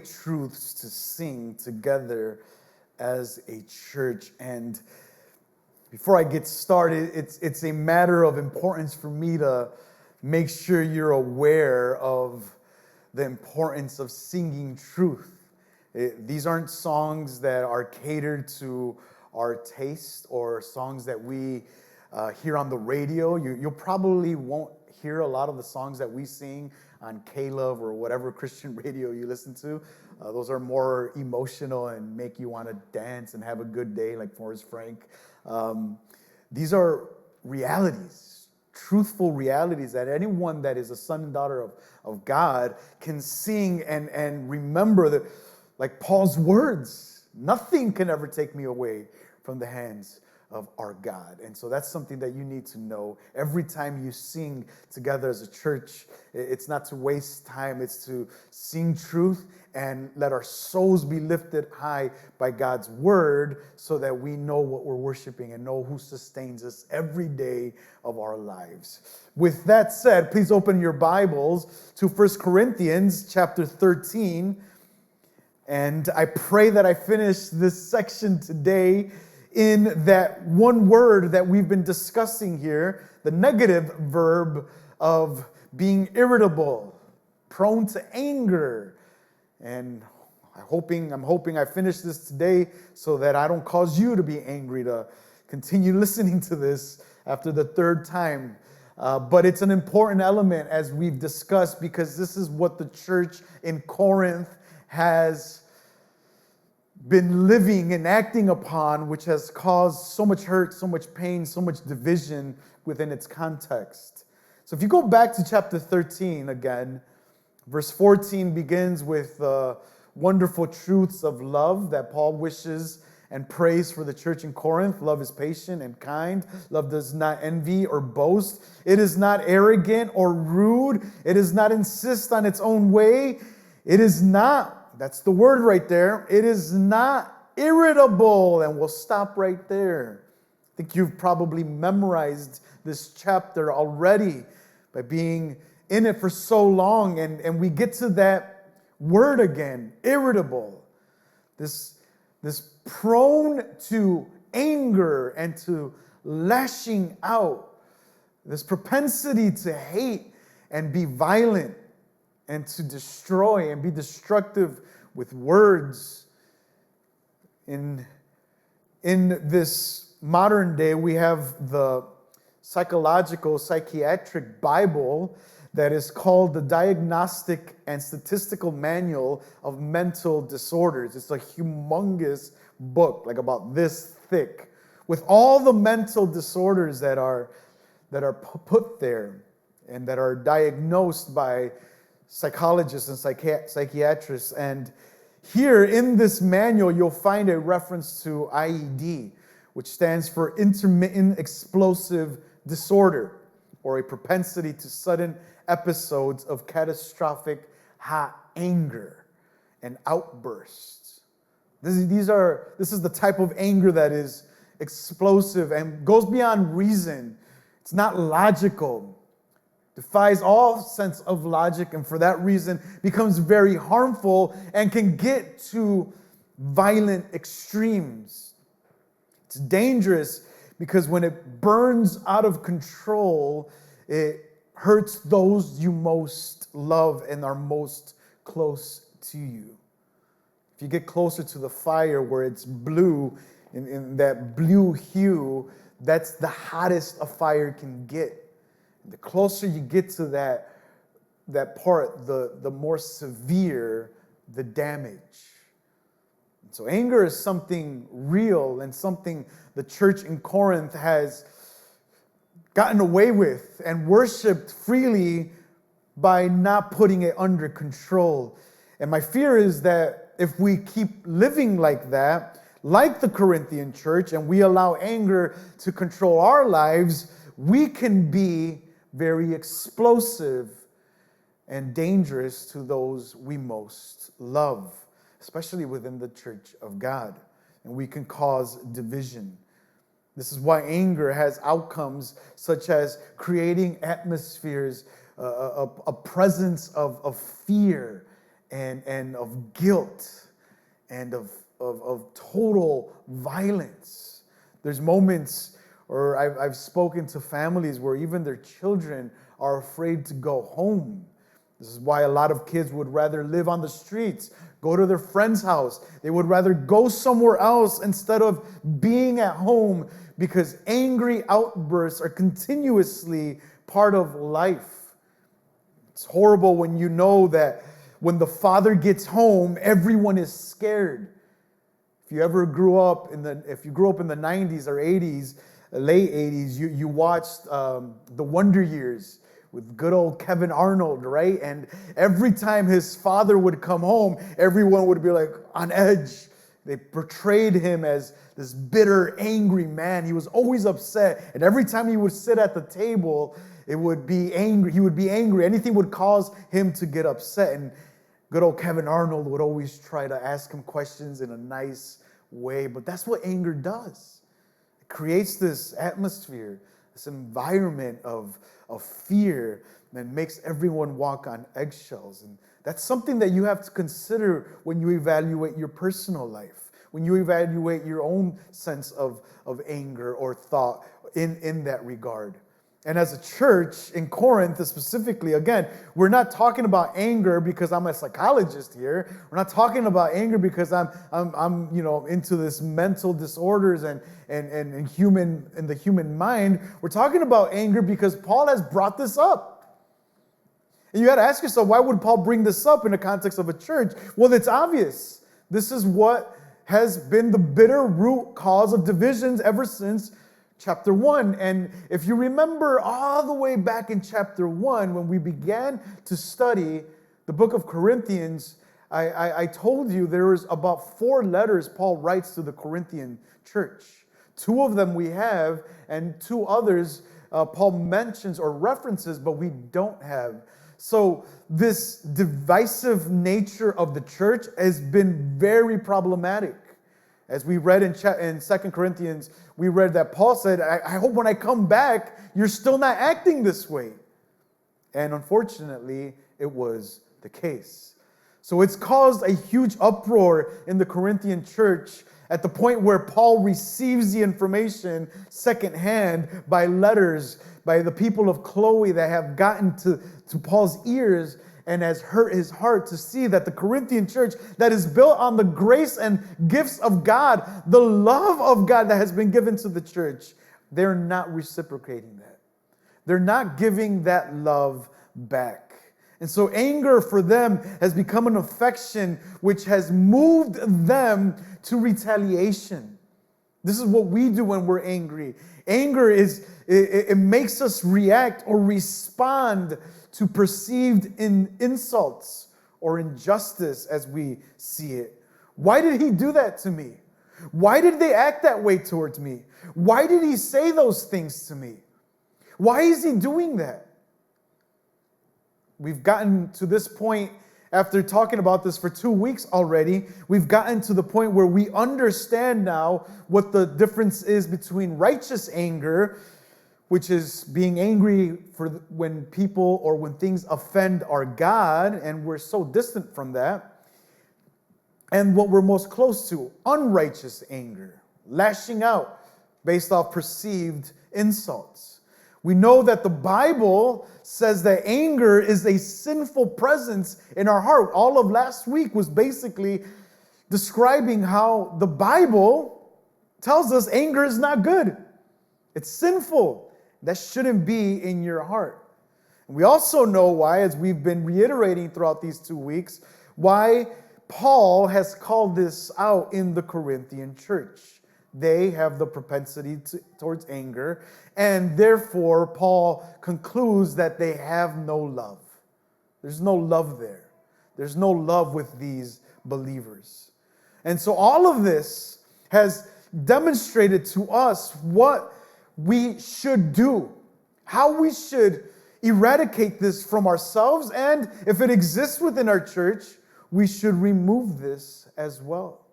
great truths to sing together as a church. And before I get started, it's a matter of importance for me to make sure you're aware of the importance of singing truth. These aren't songs that are catered to our taste or songs that we hear on the radio. You probably won't hear a lot of the songs that we sing on K-Love or whatever Christian radio you listen to. Those are more emotional and make you want to dance and have a good day, like Forrest Frank. These are realities, truthful realities that anyone that is a son and daughter of God can sing and remember that, like Paul's words, nothing can ever take me away from the hands of our God. And so that's something that you need to know. Every time you sing together as a church, it's not to waste time. It's to sing truth and let our souls be lifted high by God's word so that we know what we're worshiping and know who sustains us every day of our lives. With that said, please open your Bibles to 1 Corinthians chapter 13. And I pray that I finish this section today in that one word that we've been discussing here, the negative verb of being irritable, prone to anger. And I'm hoping I finish this today so that I don't cause you to be angry to continue listening to this after the third time. But it's an important element, as we've discussed, because this is what the church in Corinth has been living and acting upon, which has caused so much hurt, so much pain, so much division within its context. So if you go back to chapter 13 again, verse 14 begins with wonderful truths of love that Paul wishes and prays for the church in Corinth. Love is patient and kind. Love does not envy or boast. It is not arrogant or rude. It does not insist on its own way. It is not, that's the word right there, it is not irritable. And we'll stop right there. I think you've probably memorized this chapter already by being in it for so long. And we get to that word again, irritable. This prone to anger and to lashing out. This propensity to hate and be violent and to destroy and be destructive with words. In this modern day, we have the psychiatric Bible that is called the Diagnostic and Statistical Manual of Mental Disorders. It's a humongous book, like about this thick, with all the mental disorders that are put there and that are diagnosed by psychologists and psychiatrists. And here in this manual, you'll find a reference to IED, which stands for intermittent explosive disorder, or a propensity to sudden episodes of catastrophic hot anger and outbursts. This is the type of anger that is explosive and goes beyond reason. It's not logical. Defies all sense of logic, and for that reason becomes very harmful and can get to violent extremes. It's dangerous because when it burns out of control, it hurts those you most love and are most close to you. If you get closer to the fire where it's blue, in that blue hue, that's the hottest a fire can get. The closer you get to that part, the more severe the damage. And so anger is something real and something the church in Corinth has gotten away with and worshiped freely by not putting it under control. And my fear is that if we keep living like that, like the Corinthian church, and we allow anger to control our lives, we can be very explosive and dangerous to those we most love, especially within the church of God. And we can cause division. This is why anger has outcomes such as creating atmospheres, a presence of fear and of guilt and of total violence. There's moments, or I've spoken to families where even their children are afraid to go home. This is why a lot of kids would rather live on the streets, go to their friend's house. They would rather go somewhere else instead of being at home, because angry outbursts are continuously part of life. It's horrible when you know that when the father gets home, everyone is scared. If you grew up in the 90s or 80s, late 80s, you watched The Wonder Years with good old Kevin Arnold, right? And every time his father would come home, everyone would be like on edge. They portrayed him as this bitter, angry man. He was always upset. And every time he would sit at the table, it would be angry. He would be angry. Anything would cause him to get upset. And good old Kevin Arnold would always try to ask him questions in a nice way. But that's what anger does. It creates this atmosphere, this environment of fear that makes everyone walk on eggshells. And that's something that you have to consider when you evaluate your personal life, when you evaluate your own sense of anger or thought in that regard. And as a church in Corinth specifically, again, we're not talking about anger because I'm a psychologist here. We're not talking about anger because I'm into this mental disorders and in the human mind. We're talking about anger because Paul has brought this up. And you got to ask yourself, why would Paul bring this up in the context of a church? Well, it's obvious. This is what has been the bitter root cause of divisions ever since chapter 1. And if you remember all the way back in chapter 1, when we began to study the book of Corinthians, I told you there was about 4 letters Paul writes to the Corinthian church. 2 of them we have, and 2 others Paul mentions or references, but we don't have. So this divisive nature of the church has been very problematic. As we read in 2 Corinthians, we read that Paul said, I hope when I come back, you're still not acting this way. And unfortunately, it was the case. So it's caused a huge uproar in the Corinthian church at the point where Paul receives the information secondhand by letters, by the people of Chloe that have gotten to Paul's ears, and has hurt his heart to see that the Corinthian church that is built on the grace and gifts of God, the love of God that has been given to the church, they're not reciprocating that. They're not giving that love back. And so anger for them has become an affection which has moved them to retaliation. This is what we do when we're angry. Anger it makes us react or respond to perceived insults or injustice as we see it. Why did he do that to me? Why did they act that way towards me? Why did he say those things to me? Why is he doing that? We've gotten to this point after talking about this for 2 weeks already. We've gotten to the point where we understand now what the difference is between righteous anger, which is being angry for when people or when things offend our God, and we're so distant from that, and what we're most close to, unrighteous anger, lashing out based off perceived insults. We know that the Bible says that anger is a sinful presence in our heart. All of last week was basically describing how the Bible tells us anger is not good. It's sinful. That shouldn't be in your heart. And we also know why, as we've been reiterating throughout these 2 weeks, why Paul has called this out in the Corinthian church. They have the propensity towards anger, and therefore Paul concludes that they have no love. There's no love there. There's no love with these believers. And so all of this has demonstrated to us what we should do, how we should eradicate this from ourselves, and if it exists within our church, we should remove this as well.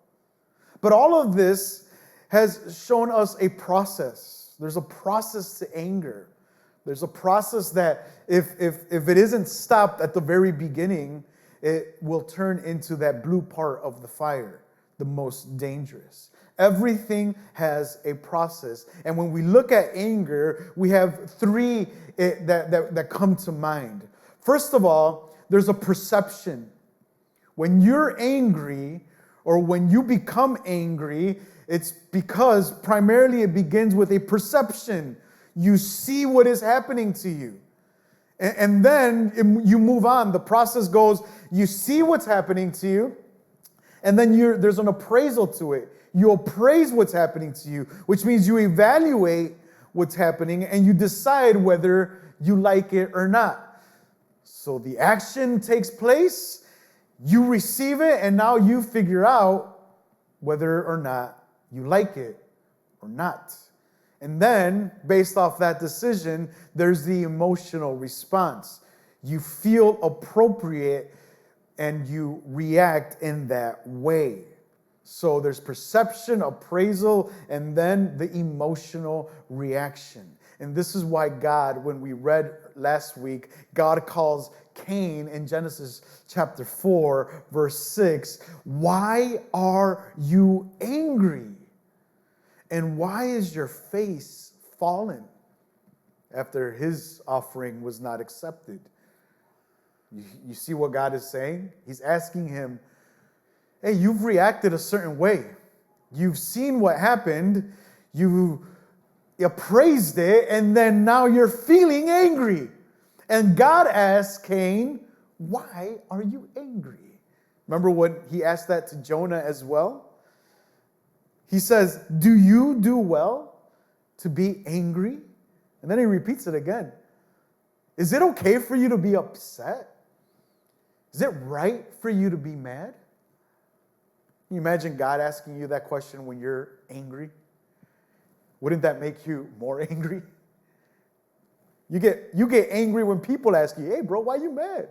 But all of this has shown us a process. There's a process to anger. There's a process that if it isn't stopped at the very beginning, it will turn into that blue part of the fire, the most dangerous. Everything has a process. And when we look at anger, we have three that come to mind. First of all, there's a perception. When you're angry or when you become angry, it's because primarily it begins with a perception. You see what is happening to you. And then you move on. The process goes, you see what's happening to you, and then there's an appraisal to it. You appraise what's happening to you, which means you evaluate what's happening and you decide whether you like it or not. So the action takes place, you receive it, and now you figure out whether or not you like it or not. And then, based off that decision, there's the emotional response. You feel appropriate and you react in that way. So there's perception, appraisal, and then the emotional reaction. And this is why God, when we read last week, God calls Cain in Genesis chapter 4, verse 6, "Why are you angry? And why is your face fallen?" After his offering was not accepted. You see what God is saying? He's asking him, hey, you've reacted a certain way. You've seen what happened. You appraised it, and then now you're feeling angry. And God asked Cain, why are you angry? Remember when he asked that to Jonah as well? He says, do you do well to be angry? And then he repeats it again. Is it okay for you to be upset? Is it right for you to be mad? Can you imagine God asking you that question when you're angry? Wouldn't that make you more angry? You get angry when people ask you, hey bro, why you mad?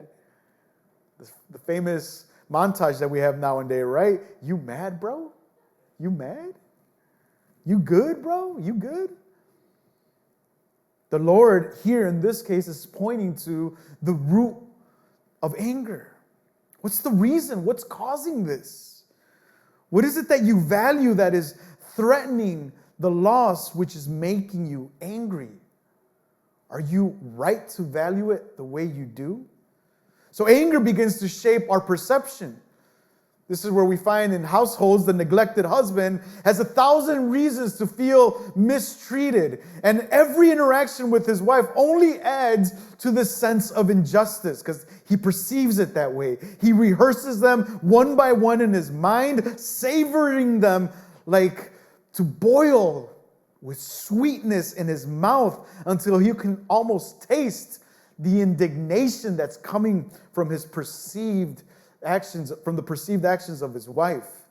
The famous montage that we have nowadays, right? You mad, bro? You mad? You good, bro? You good? The Lord here in this case is pointing to the root of anger. What's the reason? What's causing this? What is it that you value that is threatening the loss which is making you angry? Are you right to value it the way you do? So anger begins to shape our perception. This is where we find in households the neglected husband has 1,000 reasons to feel mistreated. And every interaction with his wife only adds to the sense of injustice because he perceives it that way. He rehearses them one by one in his mind, savoring them like to boil with sweetness in his mouth until he can almost taste the indignation that's coming from his perceived actions, from the perceived actions of his wife.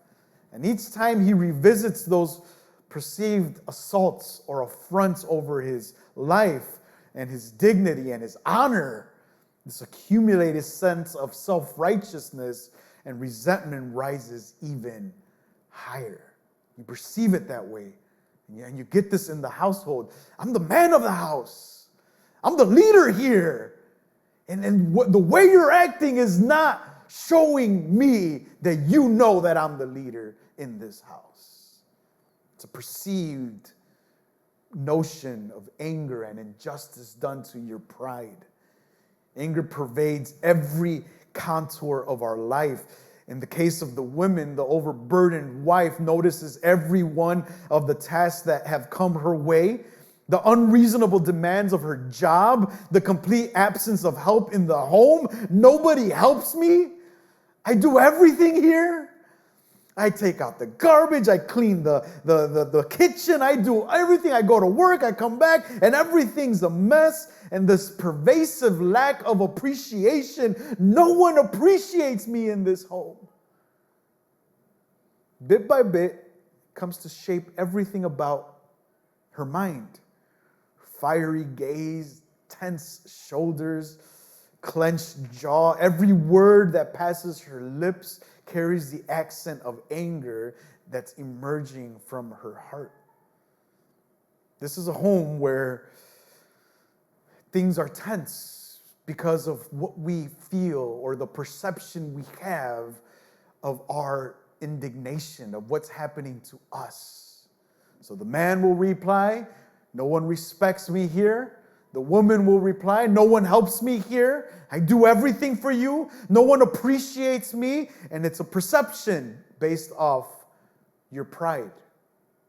And each time he revisits those perceived assaults or affronts over his life and his dignity and his honor, this accumulated sense of self-righteousness and resentment rises even higher. You perceive it that way. And you get this in the household. I'm the man of the house. I'm the leader here. And the way you're acting is not showing me that you know that I'm the leader in this house. It's a perceived notion of anger and injustice done to your pride. Anger pervades every contour of our life. In the case of the women, the overburdened wife notices every one of the tasks that have come her way, the unreasonable demands of her job, the complete absence of help in the home. Nobody helps me. I do everything here. I take out the garbage. I clean the kitchen. I do everything. I go to work. I come back and everything's a mess. And this pervasive lack of appreciation. No one appreciates me in this home. Bit by bit comes to shape everything about her mind. Fiery gaze, tense shoulders, clenched jaw. Every word that passes her lips carries the accent of anger that's emerging from her heart. This is a home where things are tense because of what we feel or the perception we have of our indignation, of what's happening to us. So the man will reply, no one respects me here. The woman will reply, no one helps me here. I do everything for you. No one appreciates me. And it's a perception based off your pride.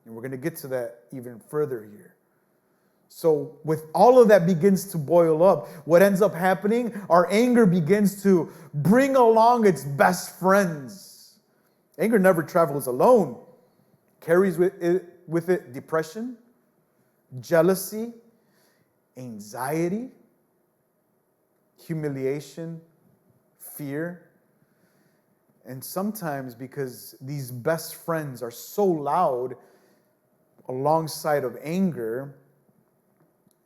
And we're going to get to that even further here. So with all of that begins to boil up, what ends up happening, our anger begins to bring along its best friends. Anger never travels alone. Carries with it depression, jealousy, anxiety, humiliation, fear. And sometimes because these best friends are so loud alongside of anger,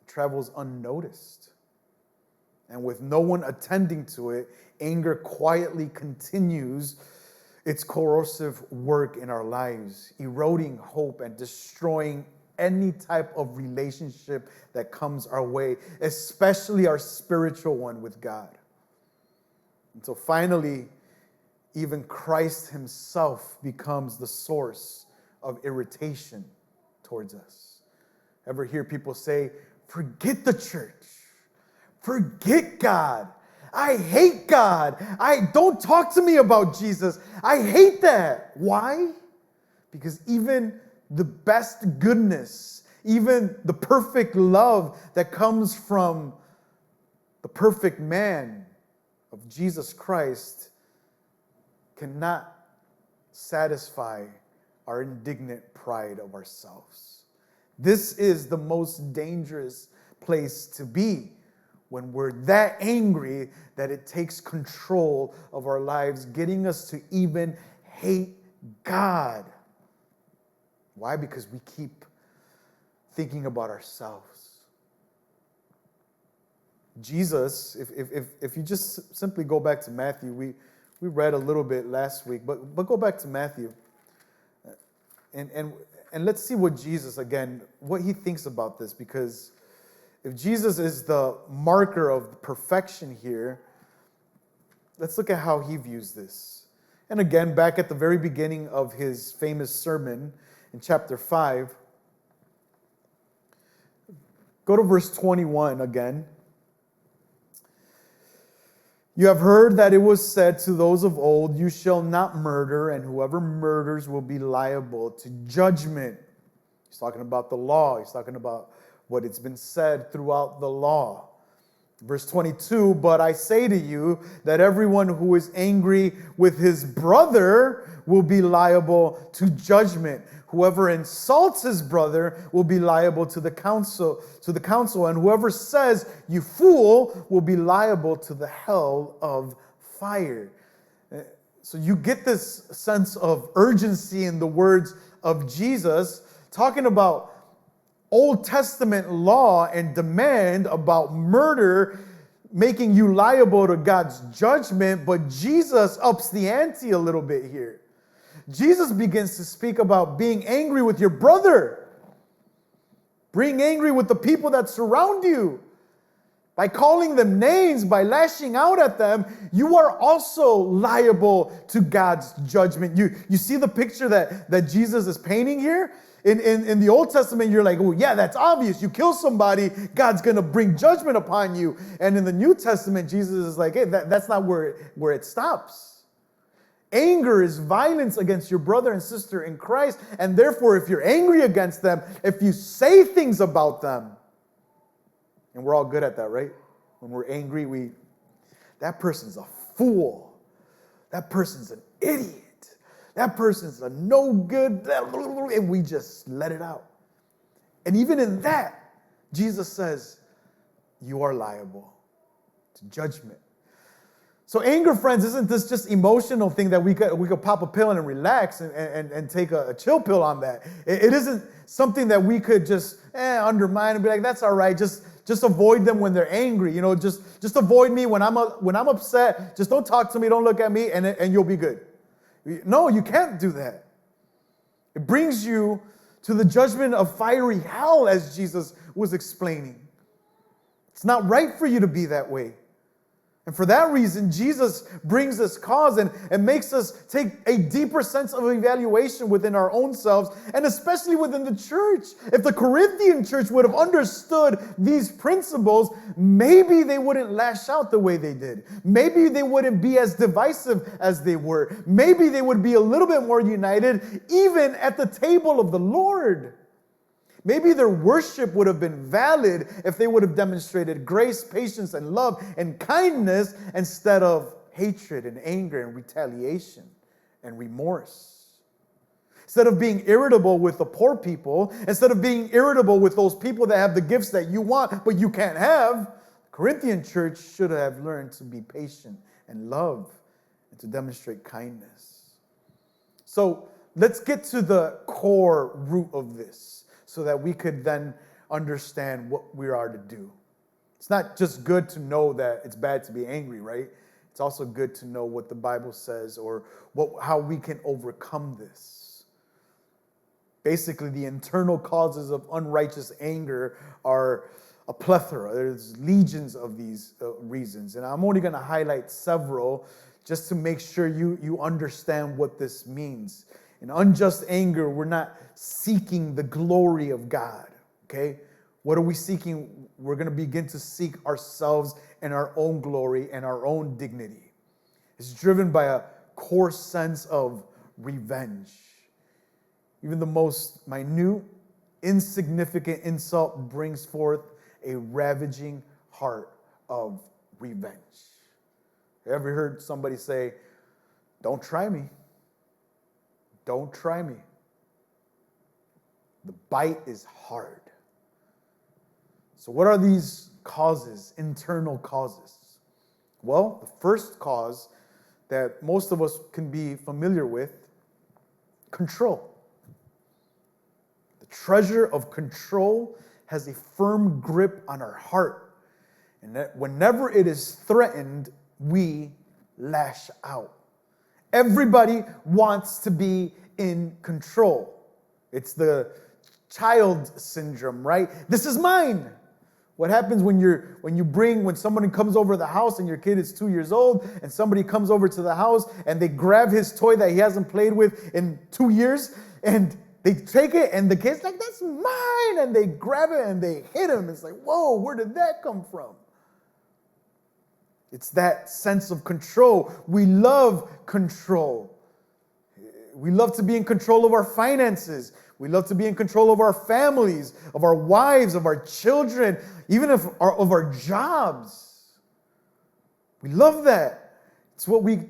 it travels unnoticed. And with no one attending to it, anger quietly continues its corrosive work in our lives, eroding hope and destroying any type of relationship that comes our way, especially our spiritual one with God. And so finally, even Christ himself becomes the source of irritation towards us. Ever hear people say, forget the church, forget God, I hate God, don't talk to me about Jesus, I hate that. Why? Because even the best goodness, even the perfect love that comes from the perfect man of Jesus Christ cannot satisfy our indignant pride of ourselves. This is the most dangerous place to be when we're that angry that it takes control of our lives, getting us to even hate God. Why? Because we keep thinking about ourselves. Jesus, if you just simply go back to Matthew, we read a little bit last week, but go back to Matthew. And let's see what Jesus, again, what he thinks about this, because if Jesus is the marker of perfection here, let's look at how he views this. And again, back at the very beginning of his famous sermon in chapter 5, go to verse 21 again. You have heard that it was said to those of old, you shall not murder, and whoever murders will be liable to judgment. He's talking about the law. He's talking about what it's been said throughout the law. Verse 22, but I say to you that everyone who is angry with his brother will be liable to judgment. Whoever insults his brother will be liable to the council, and whoever says, you fool, will be liable to the hell of fire. So you get this sense of urgency in the words of Jesus, talking about Old Testament law and demand about murder, making you liable to God's judgment, but Jesus ups the ante a little bit here. Jesus begins to speak about being angry with your brother, being angry with the people that surround you. By calling them names, by lashing out at them, you are also liable to God's judgment. You see the picture that Jesus is painting here? In the Old Testament, you're like, oh yeah, that's obvious. You kill somebody, God's going to bring judgment upon you. And in the New Testament, Jesus is like, hey, that's not where it stops. Anger is violence against your brother and sister in Christ. And therefore, if you're angry against them, if you say things about them, and we're all good at that, right? When we're angry, that person's a fool. That person's an idiot. That person's a no good, and we just let it out. And even in that, Jesus says, you are liable to judgment. So anger, friends, isn't this just emotional thing that we could pop a pill and relax and take a chill pill on that. It isn't something that we could just undermine and be like, that's all right, just avoid them when they're angry. You know, just avoid me when I'm upset. Just don't talk to me, don't look at me, and you'll be good. No, you can't do that. It brings you to the judgment of fiery hell, as Jesus was explaining. It's not right for you to be that way. And for that reason, Jesus brings this cause and makes us take a deeper sense of evaluation within our own selves, and especially within the church. If the Corinthian church would have understood these principles, maybe they wouldn't lash out the way they did. Maybe they wouldn't be as divisive as they were. Maybe they would be a little bit more united, even at the table of the Lord. Maybe their worship would have been valid if they would have demonstrated grace, patience, and love and kindness instead of hatred and anger and retaliation and remorse. Instead of being irritable with the poor people, instead of being irritable with those people that have the gifts that you want but you can't have, the Corinthian church should have learned to be patient and love and to demonstrate kindness. So let's get to the core root of this, so that we could then understand what we are to do. It's not just good to know that it's bad to be angry, right? It's also good to know what the Bible says or how we can overcome this. Basically, the internal causes of unrighteous anger are a plethora. There's legions of these reasons. And I'm only going to highlight several just to make sure you understand what this means. In unjust anger, we're not seeking the glory of God, okay? What are we seeking? We're going to begin to seek ourselves and our own glory and our own dignity. It's driven by a core sense of revenge. Even the most minute, insignificant insult brings forth a ravaging heart of revenge. You ever heard somebody say, "Don't try me. Don't try me"? The bite is hard. So what are these causes, internal causes? Well, the first cause that most of us can be familiar with, control. The treasure of control has a firm grip on our heart. And that whenever it is threatened, we lash out. Everybody wants to be in control. It's the child syndrome, right? This is mine. What happens when somebody comes over the house and your kid is 2 years old and somebody comes over to the house and they grab his toy that he hasn't played with in 2 years and they take it and the kid's like, "That's mine," and they grab it and they hit him. It's like, whoa, where did that come from? It's that sense of control. We love control. We love to be in control of our finances. We love to be in control of our families, of our wives, of our children, even of our jobs. We love that. It's what we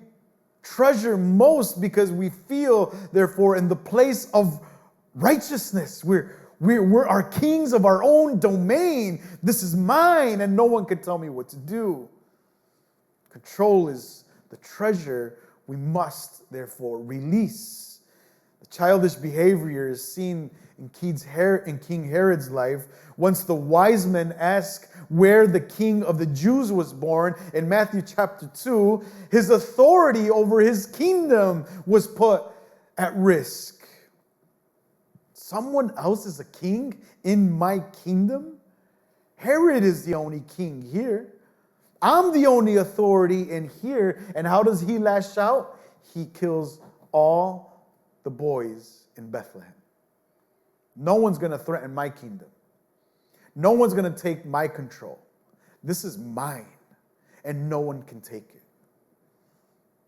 treasure most because we feel, therefore, in the place of righteousness. We're our kings of our own domain. This is mine, and no one can tell me what to do. Control is the treasure we must, therefore, release. The childish behavior is seen in King Herod's life. Once the wise men asked where the king of the Jews was born in Matthew chapter 2, his authority over his kingdom was put at risk. Someone else is a king in my kingdom? Herod is the only king here. I'm the only authority in here. And how does he lash out? He kills all the boys in Bethlehem. No one's going to threaten my kingdom. No one's going to take my control. This is mine, and no one can take it.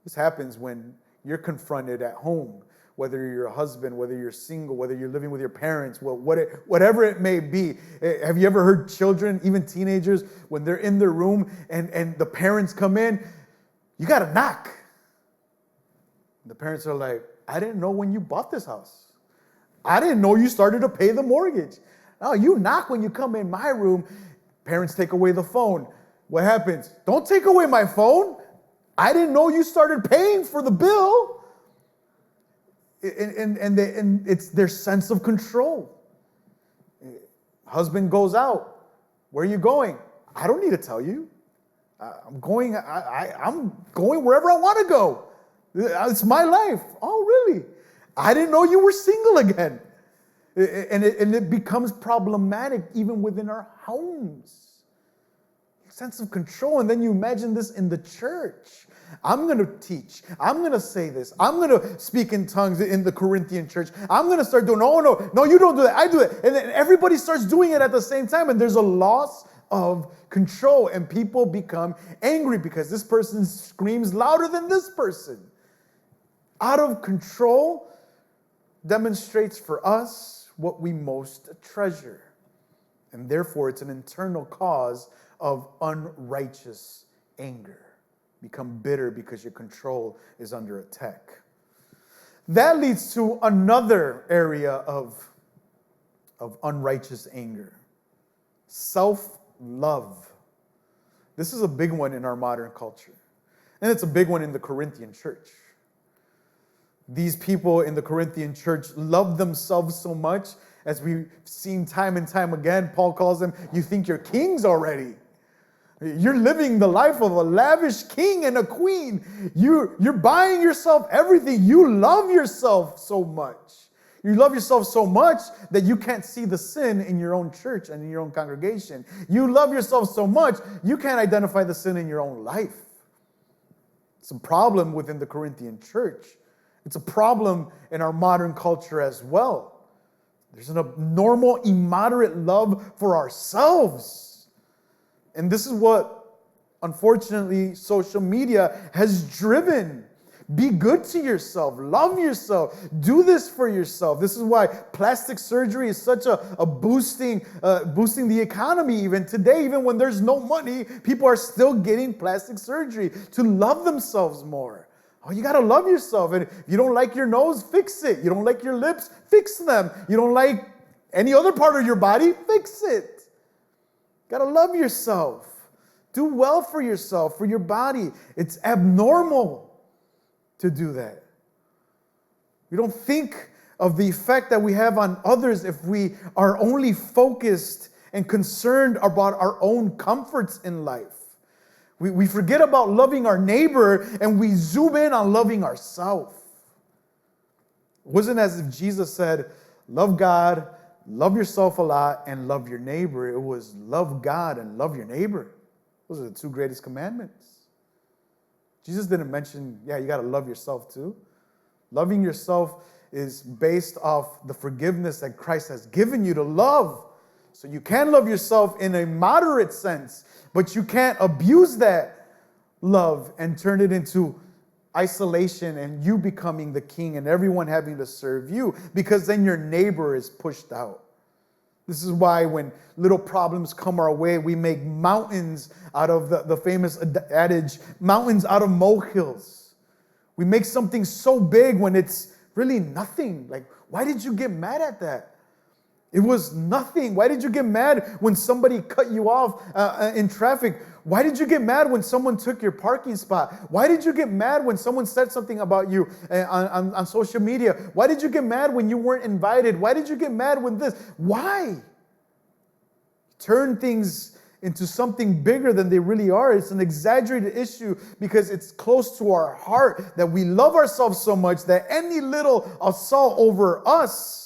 This happens when you're confronted at home, whether you're a husband, whether you're single, whether you're living with your parents, whatever it may be. Have you ever heard children, even teenagers, when they're in their room and the parents come in, you got to knock. The parents are like, "I didn't know when you bought this house. I didn't know you started to pay the mortgage. No, you knock when you come in my room." Parents take away the phone. What happens? "Don't take away my phone. I didn't know you started paying for the bill." And it's their sense of control. Husband goes out. "Where are you going?" "I don't need to tell you. I'm going wherever I want to go. It's my life." "Oh, really? I didn't know you were single again." And it becomes problematic even within our homes. sense of control. And then you imagine this in the church. I'm going to teach. I'm going to say this. I'm going to speak in tongues in the Corinthian church. I'm going to start doing, no, you don't do that. I do it. And then everybody starts doing it at the same time. And there's a loss of control. And people become angry because this person screams louder than this person. Out of control demonstrates for us what we most treasure. And therefore, it's an internal cause of unrighteous anger. Become bitter because your control is under attack. That leads to another area of unrighteous anger. Self-love. This is a big one in our modern culture. And it's a big one in the Corinthian church. These people in the Corinthian church love themselves so much, as we've seen time and time again. Paul calls them, you think you're kings already. You're living the life of a lavish king and a queen. You're buying yourself everything. You love yourself so much. You love yourself so much that you can't see the sin in your own church and in your own congregation. You love yourself so much, you can't identify the sin in your own life. It's a problem within the Corinthian church. It's a problem in our modern culture as well. There's an abnormal, immoderate love for ourselves. And this is what, unfortunately, social media has driven. Be good to yourself. Love yourself. Do this for yourself. This is why plastic surgery is such a boosting the economy even today. Even when there's no money, people are still getting plastic surgery to love themselves more. Oh, you got to love yourself. And if you don't like your nose, fix it. You don't like your lips, fix them. You don't like any other part of your body, fix it. Got to love yourself. Do well for yourself, for your body. It's abnormal to do that. We don't think of the effect that we have on others if we are only focused and concerned about our own comforts in life. We forget about loving our neighbor and we zoom in on loving ourselves. It wasn't as if Jesus said, love God, love yourself a lot, and love your neighbor. It was love God and love your neighbor. Those are the two greatest commandments. Jesus didn't mention, you got to love yourself too. Loving yourself is based off the forgiveness that Christ has given you to love. So you can love yourself in a moderate sense, but you can't abuse that love and turn it into isolation and you becoming the king and everyone having to serve you, because then your neighbor is pushed out. This is why when little problems come our way, we make mountains out of the famous adage, mountains out of molehills. We make something so big when it's really nothing. Like, why did you get mad at that? It was nothing. Why did you get mad when somebody cut you off in traffic? Why did you get mad when someone took your parking spot? Why did you get mad when someone said something about you on social media? Why did you get mad when you weren't invited? Why did you get mad when this? Why? Turn things into something bigger than they really are. It's an exaggerated issue because it's close to our heart that we love ourselves so much that any little assault over us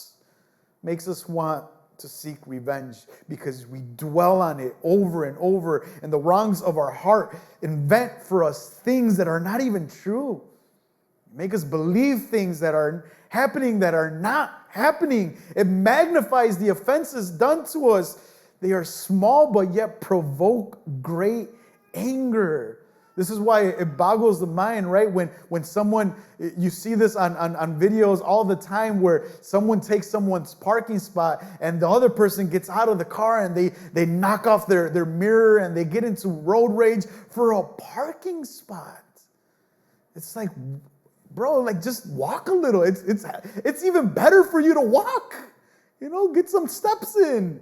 makes us want to seek revenge because we dwell on it over and over. And the wrongs of our heart invent for us things that are not even true. Make us believe things that are happening that are not happening. It magnifies the offenses done to us. They are small but yet provoke great anger. This is why it boggles the mind, right? When someone, you see this on videos all the time where someone takes someone's parking spot and the other person gets out of the car and they knock off their mirror and they get into road rage for a parking spot. It's like, bro, like just walk a little. It's even better for you to walk. Get some steps in.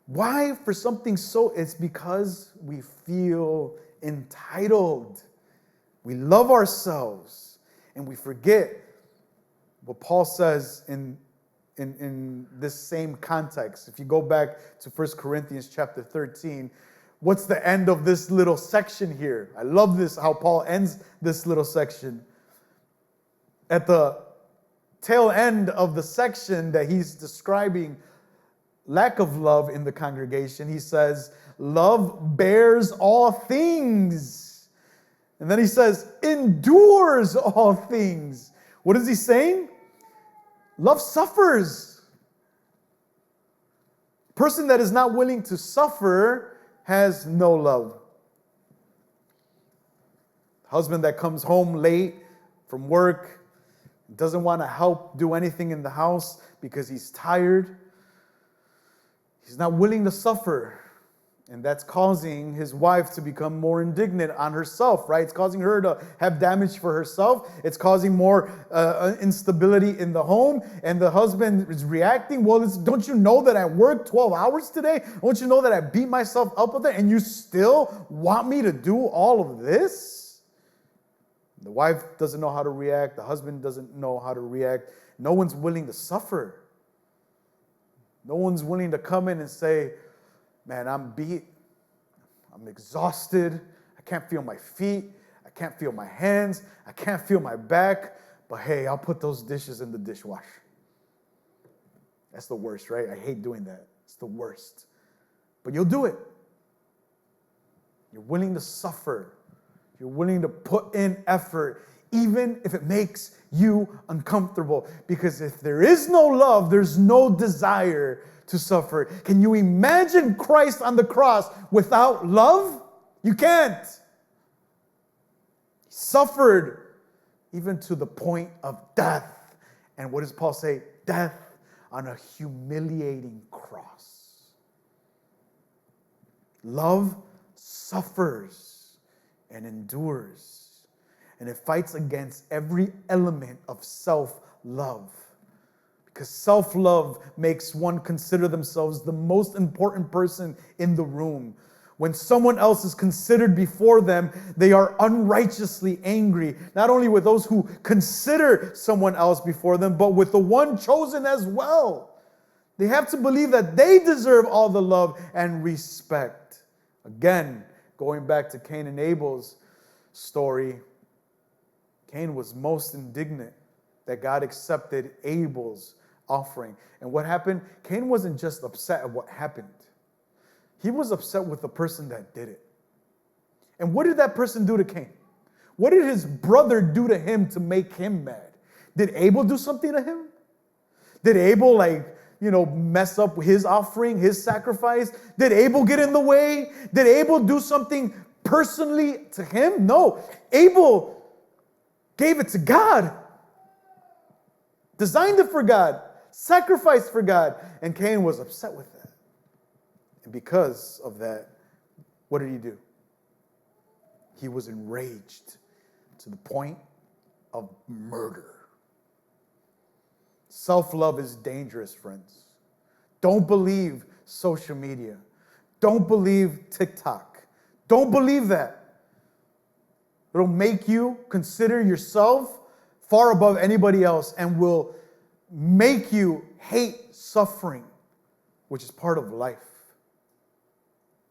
Why? For something so, it's because we feel entitled. We love ourselves and we forget what Paul says in this same context. If you go back to 1 Corinthians chapter 13, what's the end of this little section here? I love this, how Paul ends this little section. At the tail end of the section that he's describing lack of love in the congregation, he says, love bears all things. And then he says, endures all things. What is he saying? Love suffers. A person that is not willing to suffer has no love. Husband that comes home late from work, doesn't want to help do anything in the house because he's tired. He's not willing to suffer. And that's causing his wife to become more indignant on herself, right? It's causing her to have damage for herself. It's causing more instability in the home. And the husband is reacting, well, don't you know that I worked 12 hours today? Don't you know that I beat myself up with it? And you still want me to do all of this? The wife doesn't know how to react. The husband doesn't know how to react. No one's willing to suffer. No one's willing to come in and say, man, I'm beat. I'm exhausted. I can't feel my feet. I can't feel my hands. I can't feel my back. But hey, I'll put those dishes in the dishwasher. That's the worst, right? I hate doing that. It's the worst. But you'll do it. You're willing to suffer. You're willing to put in effort, even if it makes you uncomfortable. Because if there is no love, there's no desire to suffer. Can you imagine Christ on the cross without love? You can't. He suffered even to the point of death. And what does Paul say? Death on a humiliating cross. Love suffers and endures. And it fights against every element of self-love. Because self-love makes one consider themselves the most important person in the room. When someone else is considered before them, they are unrighteously angry. Not only with those who consider someone else before them, but with the one chosen as well. They have to believe that they deserve all the love and respect. Again, going back to Cain and Abel's story, Cain was most indignant that God accepted Abel's offering. And what happened? Cain wasn't just upset at what happened. He was upset with the person that did it. And what did that person do to Cain? What did his brother do to him to make him mad? Did Abel do something to him? Did Abel mess up his offering, his sacrifice? Did Abel get in the way? Did Abel do something personally to him? No. Abel gave it to God. Designed it for God. Sacrificed for God. And Cain was upset with that. And because of that, what did he do? He was enraged to the point of murder. Self-love is dangerous, friends. Don't believe social media. Don't believe TikTok. Don't believe that. It'll make you consider yourself far above anybody else and will make you hate suffering, which is part of life.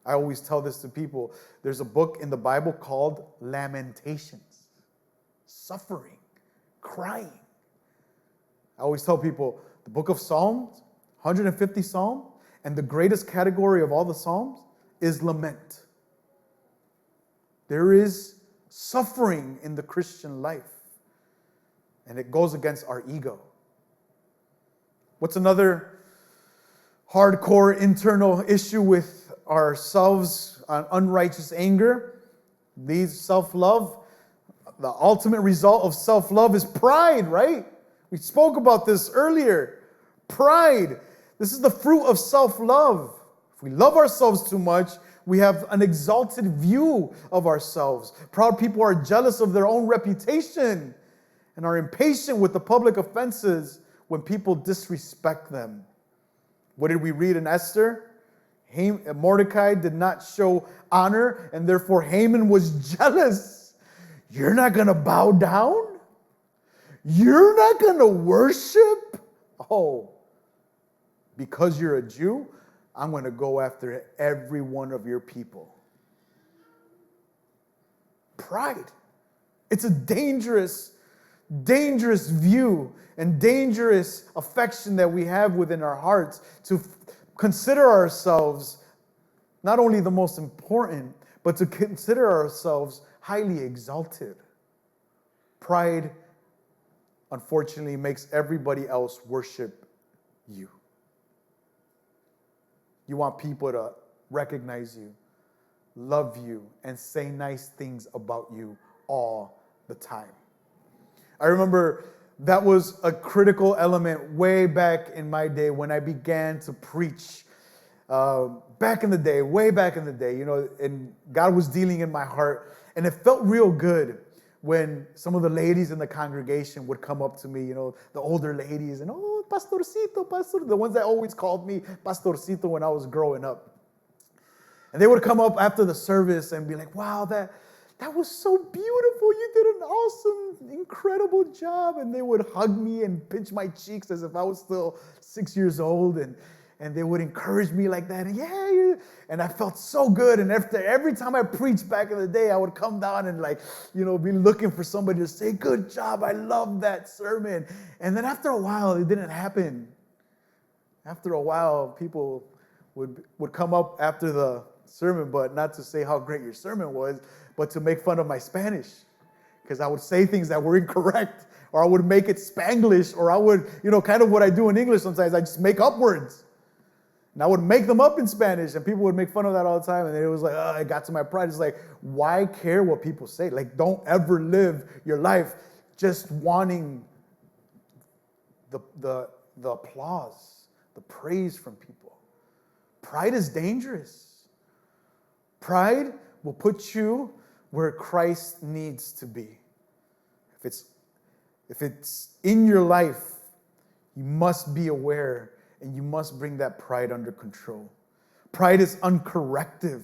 I always tell this to people. There's a book in the Bible called Lamentations. Suffering, crying. I always tell people the book of Psalms, 150 Psalms, and the greatest category of all the Psalms is lament. There is suffering in the Christian life, and it goes against our ego. What's another hardcore internal issue with ourselves on unrighteous anger? These self-love. The ultimate result of self-love is pride, right? We spoke about this earlier. Pride. This is the fruit of self-love. If we love ourselves too much, we have an exalted view of ourselves. Proud people are jealous of their own reputation and are impatient with the public offenses when people disrespect them. What did we read in Esther? Mordecai did not show honor, and therefore Haman was jealous. You're not going to bow down? You're not going to worship? Oh, because you're a Jew, I'm going to go after every one of your people. Pride. It's a dangerous view and dangerous affection that we have within our hearts to consider ourselves not only the most important, but to consider ourselves highly exalted. Pride, unfortunately, makes everybody else worship you. You want people to recognize you, love you, and say nice things about you all the time. I remember that was a critical element way back in my day when I began to preach. Back in the day, way back in the day, and God was dealing in my heart. And it felt real good when some of the ladies in the congregation would come up to me, the older ladies, and, oh, pastorcito, pastor, the ones that always called me pastorcito when I was growing up. And they would come up after the service and be like, wow, that was so beautiful. You did an awesome, incredible job. And they would hug me and pinch my cheeks as if I was still 6 years old. And they would encourage me like that. And and I felt so good. And every time I preached back in the day, I would come down and be looking for somebody to say, good job, I love that sermon. And then after a while, it didn't happen. After a while, people would come up after the sermon, but not to say how great your sermon was, but to make fun of my Spanish. Because I would say things that were incorrect, or I would make it Spanglish, or I would, kind of what I do in English sometimes, I just make up words. And I would make them up in Spanish, and people would make fun of that all the time. And it was like, it got to my pride. It's like, why care what people say? Like, don't ever live your life just wanting the applause, the praise from people. Pride is dangerous. Pride will put you where Christ needs to be. If it's in your life, you must be aware. And you must bring that pride under control. Pride is uncorrective.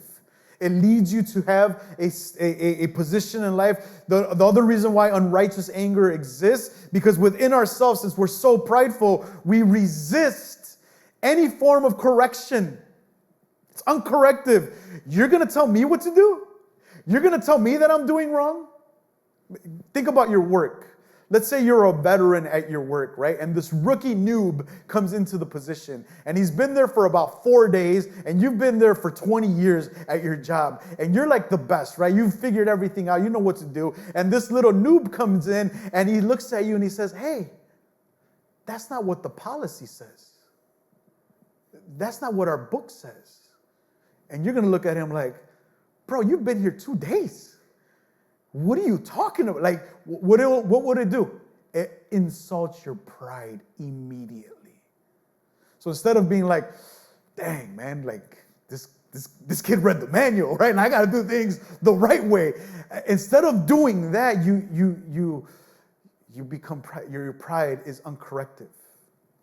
It leads you to have a position in life. The other reason why unrighteous anger exists, because within ourselves, since we're so prideful, we resist any form of correction. It's uncorrective. You're going to tell me what to do? You're going to tell me that I'm doing wrong? Think about your work. Let's say you're a veteran at your work, right? And this rookie noob comes into the position, and he's been there for about 4 days, and you've been there for 20 years at your job, and you're like the best, right? You've figured everything out. You know what to do. And this little noob comes in, and he looks at you, and he says, hey, that's not what the policy says. That's not what our book says. And you're going to look at him like, bro, you've been here 2 days. What are you talking about? Like, what would it do? It insults your pride immediately. So instead of being like, dang, man, like this kid read the manual, right? And I got to do things the right way. Instead of doing that, you become your pride is uncorrective.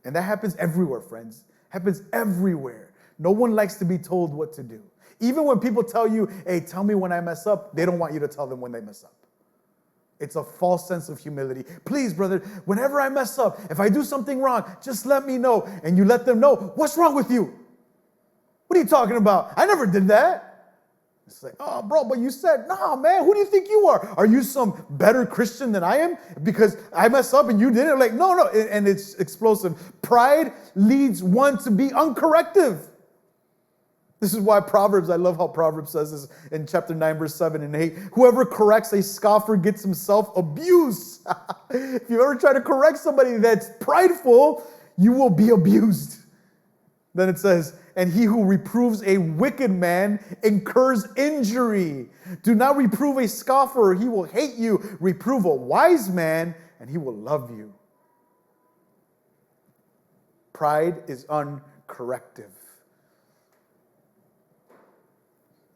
And that happens everywhere, friends. Happens everywhere. No one likes to be told what to do. Even when people tell you, hey, tell me when I mess up, they don't want you to tell them when they mess up. It's a false sense of humility. Please, brother, whenever I mess up, if I do something wrong, just let me know. And you let them know, what's wrong with you? What are you talking about? I never did that. It's like, oh, bro, but you said, nah, man, who do you think you are? Are you some better Christian than I am? Because I mess up and you didn't? Like, no. And it's explosive. Pride leads one to be uncorrective. This is why I love how Proverbs says this in chapter 9, verse 7 and 8. Whoever corrects a scoffer gets himself abused. If you ever try to correct somebody that's prideful, you will be abused. Then it says, and he who reproves a wicked man incurs injury. Do not reprove a scoffer, or he will hate you. Reprove a wise man, and he will love you. Pride is uncorrective.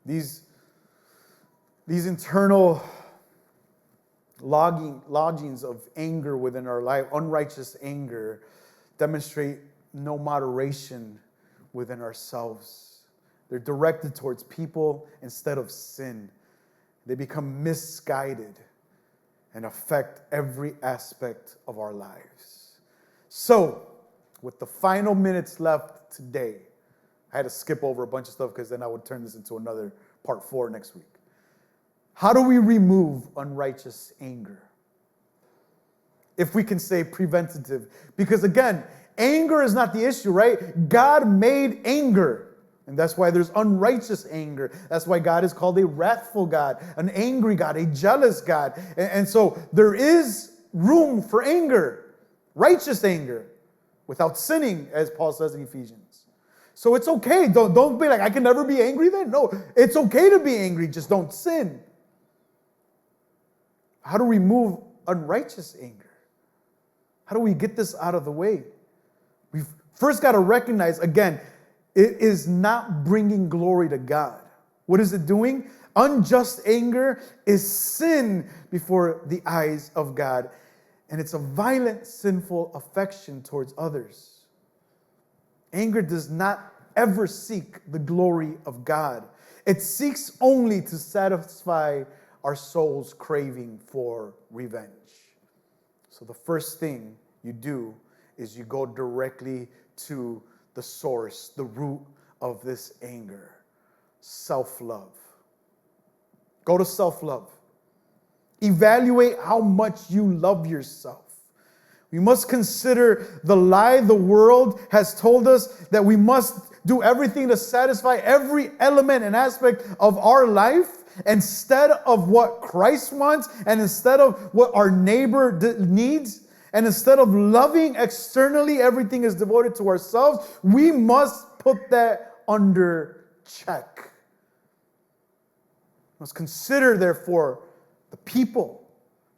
These internal lodgings of anger within our life, unrighteous anger, demonstrate no moderation within ourselves. They're directed towards people instead of sin. They become misguided and affect every aspect of our lives. So, with the final minutes left today, I had to skip over a bunch of stuff because then I would turn this into another part 4 next week. How do we remove unrighteous anger? If we can say preventative. Because again, anger is not the issue, right? God made anger. And that's why there's unrighteous anger. That's why God is called a wrathful God, an angry God, a jealous God. And so there is room for anger, righteous anger, without sinning, as Paul says in Ephesians. So it's okay. Don't be like, I can never be angry then. No, it's okay to be angry. Just don't sin. How to remove unrighteous anger? How do we get this out of the way? We've first got to recognize, again, it is not bringing glory to God. What is it doing? Unjust anger is sin before the eyes of God. And it's a violent, sinful affection towards others. Anger does not ever seek the glory of God. It seeks only to satisfy our soul's craving for revenge. So the first thing you do is you go directly to the source, the root of this anger. Self-love. Go to self-love. Evaluate how much you love yourself. We must consider the lie the world has told us that we must do everything to satisfy every element and aspect of our life instead of what Christ wants and instead of what our neighbor needs. And instead of loving externally, everything is devoted to ourselves. We must put that under check. We must consider, therefore, the people,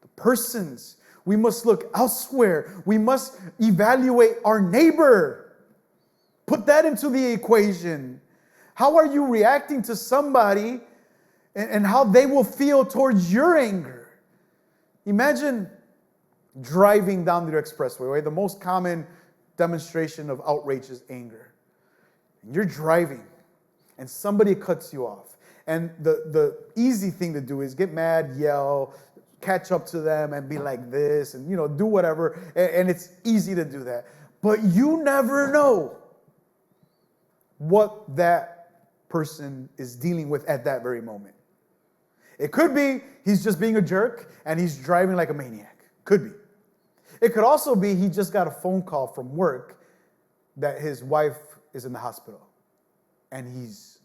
the persons. We must look elsewhere. We must evaluate our neighbor. Put that into the equation. How are you reacting to somebody and how they will feel towards your anger? Imagine driving down the expressway, right? The most common demonstration of outrage is anger. You're driving and somebody cuts you off. And the easy thing to do is get mad, yell, catch up to them and be like this and, do whatever. And it's easy to do that. But you never know what that person is dealing with at that very moment. It could be he's just being a jerk and he's driving like a maniac. Could be. It could also be he just got a phone call from work that his wife is in the hospital and he's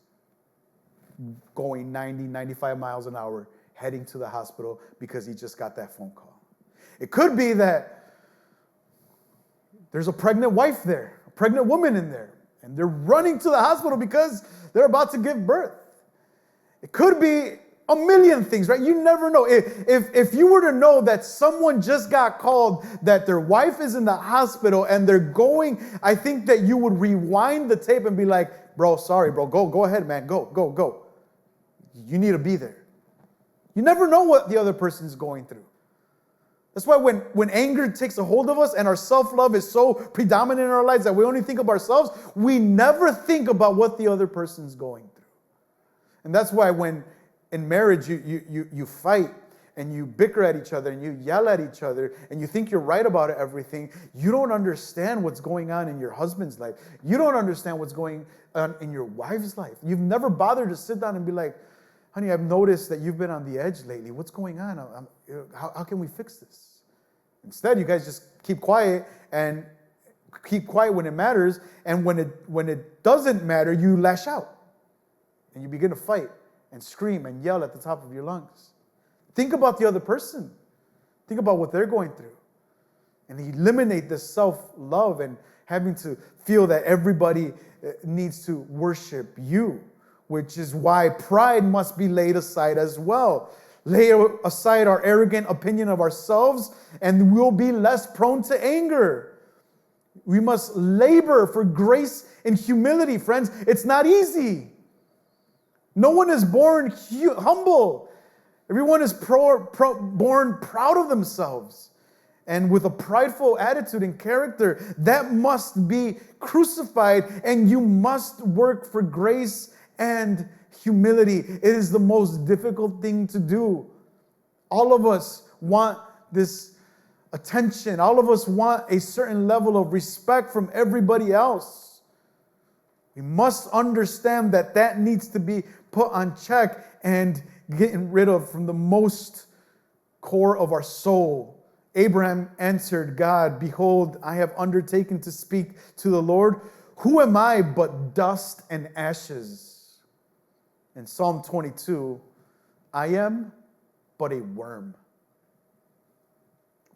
going 90, 95 miles an hour heading to the hospital because he just got that phone call. It could be that there's a pregnant wife there, a pregnant woman in there, and they're running to the hospital because they're about to give birth. It could be a million things, right? You never know. If you were to know that someone just got called that their wife is in the hospital and they're going, I think that you would rewind the tape and be like, bro, sorry, bro, go ahead, man, go. You need to be there. You never know what the other person is going through. That's why when anger takes a hold of us and our self-love is so predominant in our lives that we only think of ourselves, we never think about what the other person is going through. And that's why when in marriage, you fight and you bicker at each other and you yell at each other and you think you're right about everything. You don't understand what's going on in your husband's life. You don't understand what's going on in your wife's life. You've never bothered to sit down and be like, honey, I've noticed that you've been on the edge lately. What's going on? How can we fix this? Instead, you guys just keep quiet and keep quiet when it matters. And when it doesn't matter, you lash out and you begin to fight and scream and yell at the top of your lungs. Think about the other person. Think about what they're going through. And eliminate this self-love and having to feel that everybody needs to worship you, which is why pride must be laid aside as well. Lay aside our arrogant opinion of ourselves and we'll be less prone to anger. We must labor for grace and humility, friends. It's not easy. No one is born humble. Everyone is born proud of themselves and with a prideful attitude and character. That must be crucified, and you must work for grace and humility. It is the most difficult thing to do. All of us want this attention. All of us want a certain level of respect from everybody else. We must understand that needs to be put on check and getting rid of from the most core of our soul. Abraham answered God, "Behold, I have undertaken to speak to the Lord. Who am I but dust and ashes? In Psalm 22, I am but a worm.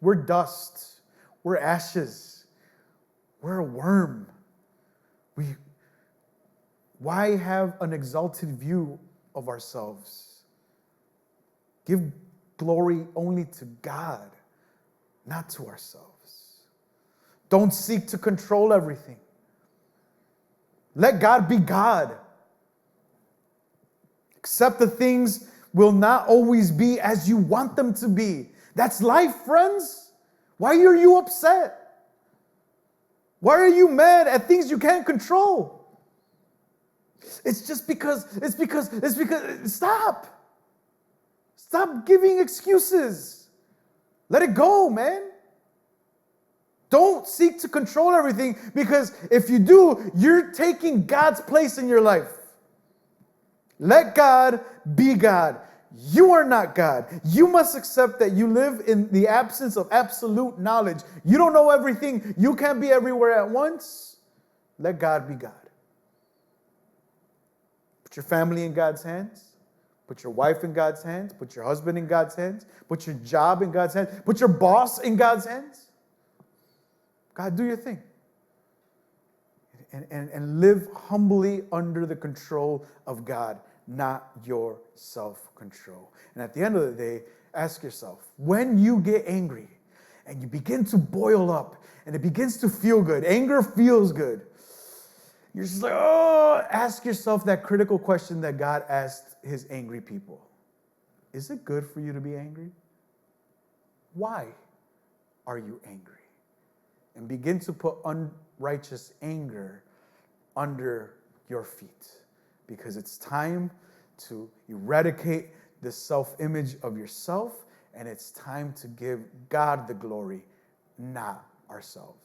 We're dust. We're ashes. We're a worm. Why have an exalted view of ourselves? Give glory only to God, not to ourselves. Don't seek to control everything. Let God be God. Accept the things will not always be as you want them to be. That's life, friends. Why are you upset? Why are you mad at things you can't control? It's because, stop. Stop giving excuses. Let it go, man. Don't seek to control everything, because if you do, you're taking God's place in your life. Let God be God. You are not God. You must accept that you live in the absence of absolute knowledge. You don't know everything. You can't be everywhere at once. Let God be God. Put your family in God's hands. Put your wife in God's hands. Put your husband in God's hands. Put your job in God's hands. Put your boss in God's hands. God, do your thing. And live humbly under the control of God, not your self-control. And at the end of the day, ask yourself, when you get angry and you begin to boil up and it begins to feel good, anger feels good, you're just like, oh, ask yourself that critical question that God asked his angry people. Is it good for you to be angry? Why are you angry? And begin to put unrighteous anger under your feet, because it's time to eradicate the self-image of yourself, and it's time to give God the glory, not ourselves.